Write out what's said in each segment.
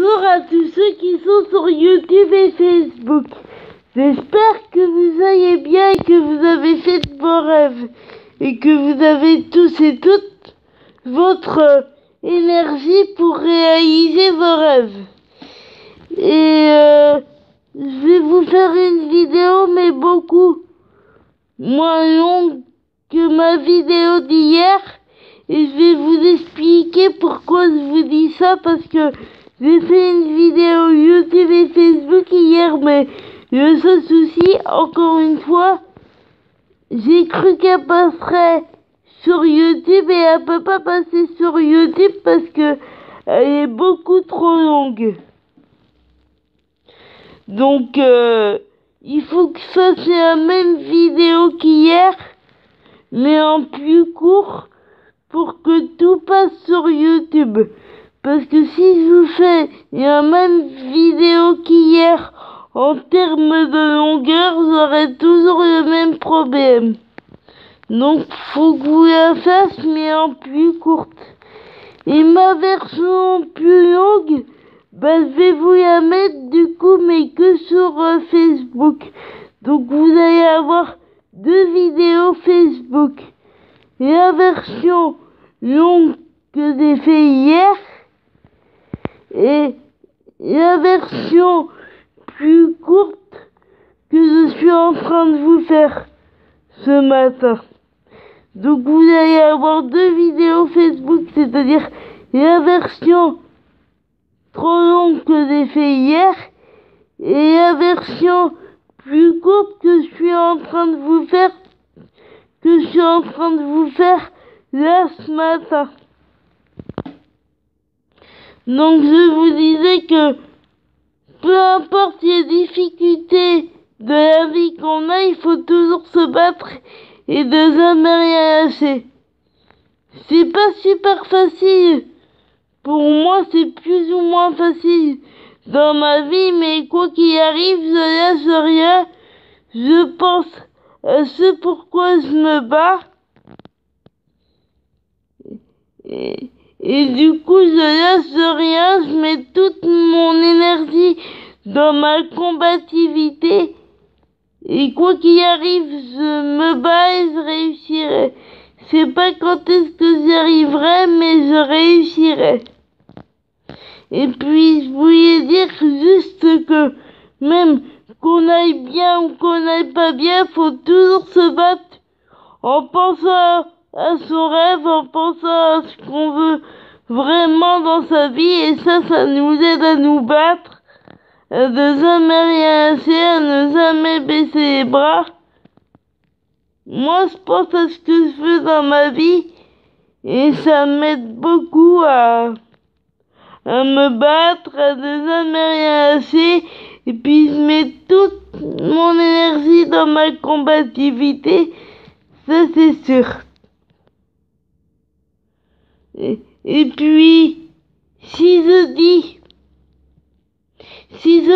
Bonjour à tous ceux qui sont sur YouTube et Facebook. J'espère que vous allez bien et que vous avez fait de vos rêves et que vous avez tous et toutes votre énergie pour réaliser vos rêves. Et je vais vous faire une vidéo mais beaucoup moins longue que ma vidéo d'hier. Et je vais vous expliquer pourquoi je vous dis ça, parce que j'ai fait une vidéo YouTube et Facebook hier, mais le seul souci, encore une fois, j'ai cru qu'elle passerait sur YouTube et elle peut pas passer sur YouTube parce que elle est beaucoup trop longue. Donc, il faut que ça c'est la même vidéo qu'hier, mais en plus court, pour que tout passe sur YouTube. Parce que si je vous fais la même vidéo qu'hier en termes de longueur, j'aurai toujours le même problème. Donc faut que vous la fassiez mais en plus courte. Et ma version plus longue, je vais vous la mettre du coup mais que sur Facebook. Donc vous allez avoir 2 vidéos Facebook. La version longue que j'ai fait hier et la version plus courte que je suis en train de vous faire ce matin. Donc vous allez avoir 2 vidéos Facebook, c'est-à-dire la version trop longue que j'ai fait hier et la version plus courte que je suis en train de vous faire là ce matin. Donc je vous disais que peu importe les difficultés de la vie qu'on a, il faut toujours se battre et de jamais rien lâcher. C'est pas super facile. Pour moi, c'est plus ou moins facile dans ma vie, mais quoi qu'il arrive, je lâche rien. Je pense à ce pourquoi je me bats. Et du coup, je lâche rien, je mets toute mon énergie dans ma combativité. Et quoi qu'il arrive, je me bats et je réussirai. Je sais pas quand est-ce que j'y arriverai, mais je réussirai. Et puis, je voulais dire juste que même qu'on aille bien ou qu'on aille pas bien, faut toujours se battre en pensant à son rêve, en pensant à ce qu'on veut vraiment dans sa vie, et ça nous aide à nous battre, à ne jamais rien lâcher, à ne jamais baisser les bras. Moi, je pense à ce que je fais dans ma vie, et ça m'aide beaucoup à me battre, à ne jamais rien lâcher, et puis je mets toute mon énergie dans ma combativité, ça c'est sûr. Et puis, si je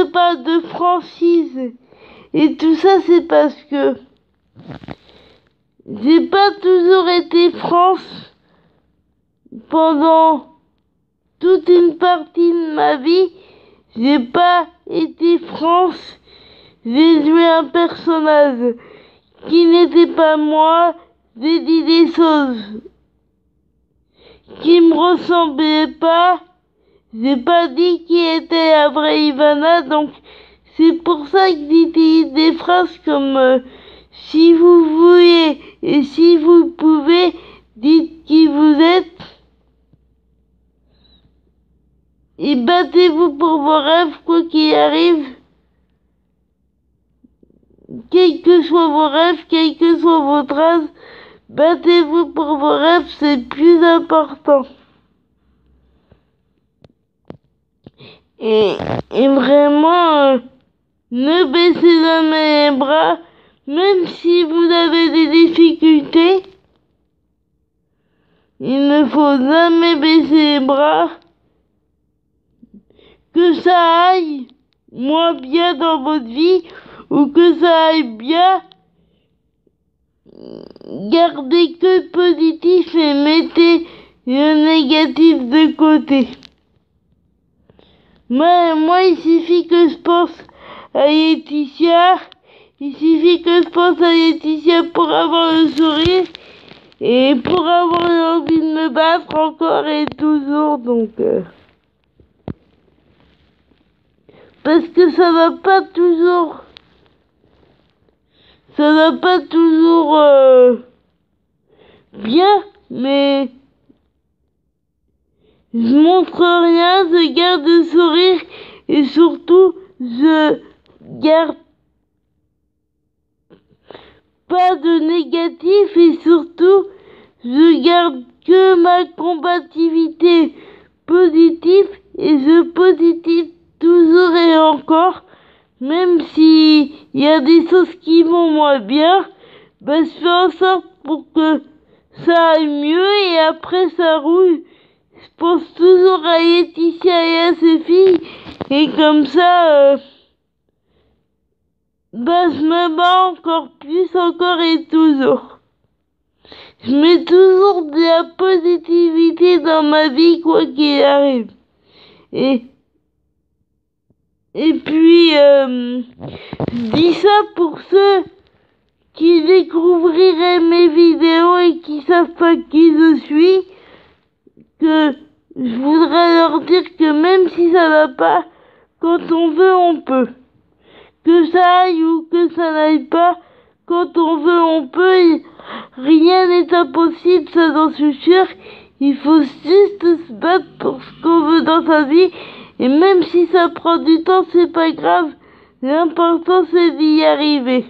parle de franchise et tout ça, c'est parce que j'ai pas toujours été France pendant toute une partie de ma vie. J'ai pas été France. J'ai joué un personnage qui n'était pas moi. J'ai dit des choses qui me ressemblaient pas. J'ai pas dit qui était la vraie Ivana, donc c'est pour ça que j'utilise des phrases comme si vous voulez et si vous pouvez, dites qui vous êtes et battez-vous pour vos rêves quoi qu'il arrive. Quels que soient vos rêves, quel que soit votre âge, battez-vous pour vos rêves, c'est le plus important. Et vraiment, ne baissez jamais les bras, même si vous avez des difficultés. Il ne faut jamais baisser les bras. Que ça aille moins bien dans votre vie ou que ça aille bien, gardez que le positif et mettez le négatif de côté. Moi, il suffit que je pense à Laetitia. Il suffit que je pense à Laetitia pour avoir le sourire et pour avoir envie de me battre encore et toujours. Donc, parce que ça va pas toujours. Ça va pas toujours bien, mais je montre rien, je garde le sourire et surtout je garde pas de négatif et surtout je garde que ma combativité positive et je positive toujours et encore. Même si il y a des choses qui vont moins bien, je fais en sorte pour que ça aille mieux et après ça roule. Je pense toujours à Laetitia et à ses filles et comme ça, je me bats encore plus, encore et toujours. Je mets toujours de la positivité dans ma vie quoi qu'il arrive. Et puis, je dis ça pour ceux qui découvriraient mes vidéos et qui savent pas qui je suis, que je voudrais leur dire que même si ça va pas, quand on veut, on peut. Que ça aille ou que ça n'aille pas, quand on veut, on peut. Rien n'est impossible, ça j'en suis sûr. Il faut juste se battre pour ce qu'on veut dans sa vie. Et même si ça prend du temps, c'est pas grave. L'important, c'est d'y arriver.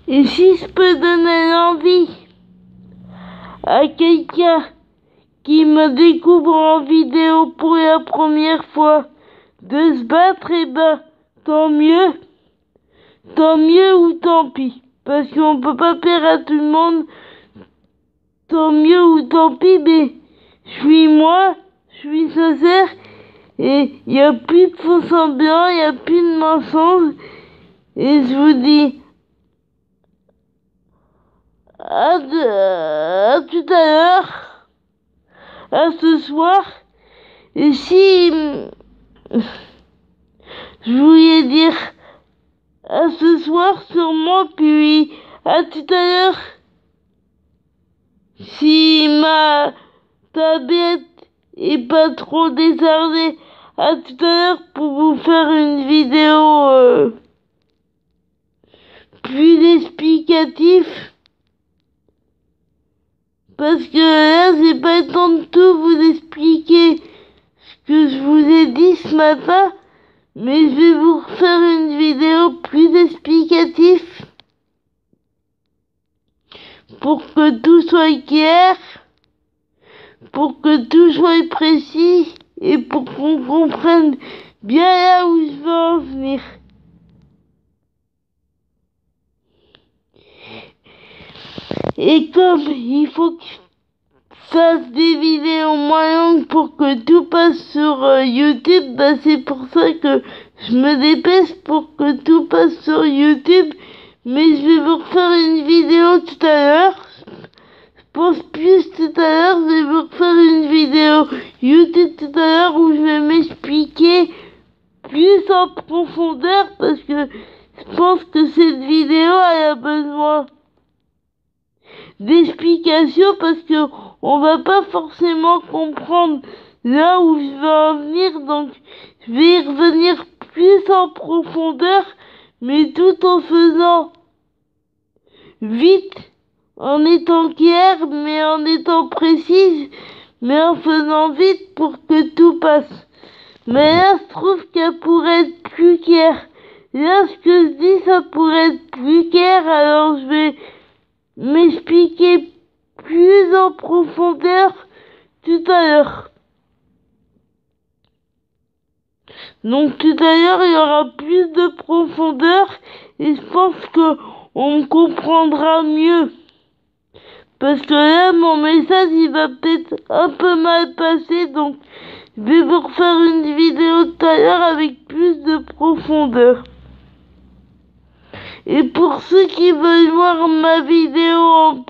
Et si je peux donner l'envie à quelqu'un qui me découvre en vidéo pour la première fois de se battre, eh ben, tant mieux ou tant pis. Parce qu'on peut pas plaire à tout le monde. Tant mieux ou tant pis, mais je suis moi, je suis sincère. Et il n'y a plus de faux semblants, il n'y a plus de mensonges. Et je vous dis à tout à l'heure, à ce soir. Et si je voulais dire à ce soir sûrement, puis à tout à l'heure. Si ma tablette est pas trop désarmée, à tout à l'heure pour vous faire une vidéo plus explicative. Parce que là, j'ai pas le temps de tout vous expliquer ce que je vous ai dit ce matin. Mais je vais vous refaire une vidéo plus explicative. Pour que tout soit clair. Pour que tout soit précis. Et pour qu'on comprenne bien là où je veux en venir. Et comme il faut que je fasse des vidéos moins longues pour que tout passe sur YouTube, c'est pour ça que je me dépêche pour que tout passe sur YouTube. Mais je vais vous refaire une vidéo tout à l'heure. Je pense plus tout à l'heure, je vais vous refaire une vidéo YouTube tout à l'heure où je vais m'expliquer plus en profondeur parce que je pense que cette vidéo elle a besoin d'explications parce que on va pas forcément comprendre là où je veux en venir, donc je vais y revenir plus en profondeur, mais tout en faisant vite, en étant clair, mais en étant précise, mais en faisant vite pour que tout passe. Mais là, je trouve qu'elle pourrait être plus claire. Là, ce que je dis, ça pourrait être plus clair, alors je vais m'expliquer plus en profondeur tout à l'heure. Donc tout à l'heure, il y aura plus de profondeur et je pense que on me comprendra mieux. Parce que là, mon message, il va peut-être un peu mal passer, donc je vais vous refaire une vidéo tout à l'heure avec plus de profondeur. Et pour ceux qui veulent voir ma vidéo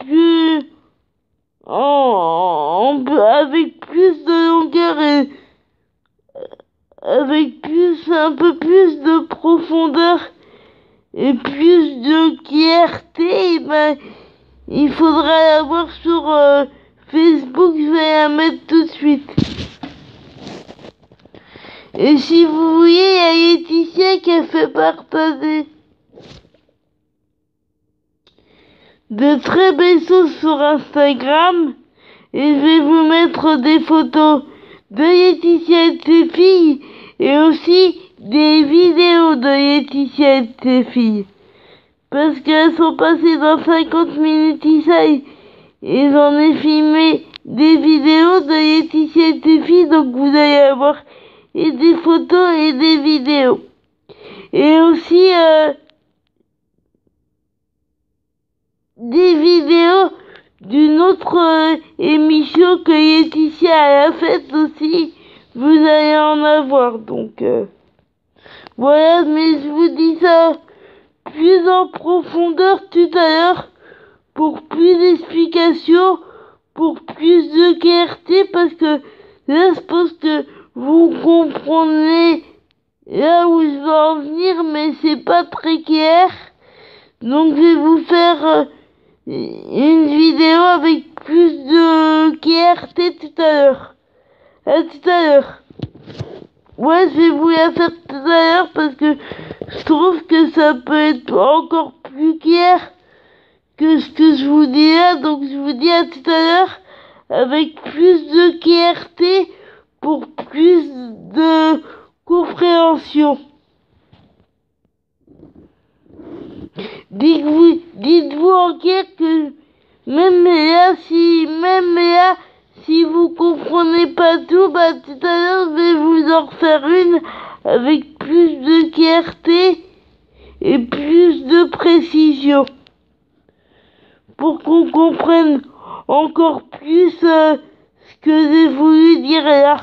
avec plus de longueur avec un peu plus de profondeur et plus de clarté, ben, il faudra la voir sur Facebook, je vais la mettre tout de suite. Et si vous voyez, il y a Laetitia qui a fait partager de très belles choses sur Instagram. Et je vais vous mettre des photos de Laetitia et de ses filles. Et aussi des vidéos de Laetitia et de ses filles. Parce qu'elles sont passées dans 50 minutes Isaïe. Et j'en ai filmé des vidéos de Laetitia et de ses filles. Donc vous allez avoir et des photos et des vidéos. Et aussi des vidéos d'une autre émission que Laetitia a faite aussi. Vous allez en avoir. Donc voilà, mais je vous dis ça plus en profondeur tout à l'heure pour plus d'explications, pour plus de clarté, parce que là je pense que vous comprenez là où je veux en venir, mais c'est pas très clair. Donc je vais vous faire une vidéo avec plus de clarté tout à l'heure. À tout à l'heure. Ouais, je vais vous la faire tout à l'heure parce que je trouve que ça peut être encore plus clair que ce que je vous dis là. Donc je vous dis à tout à l'heure avec plus de clarté pour plus de compréhension. Dites-vous en clair que même là, si vous comprenez pas tout, bah tout à l'heure je vais vous en refaire une avec plus de clarté et plus de précision pour qu'on comprenne encore plus ce que j'ai voulu dire là.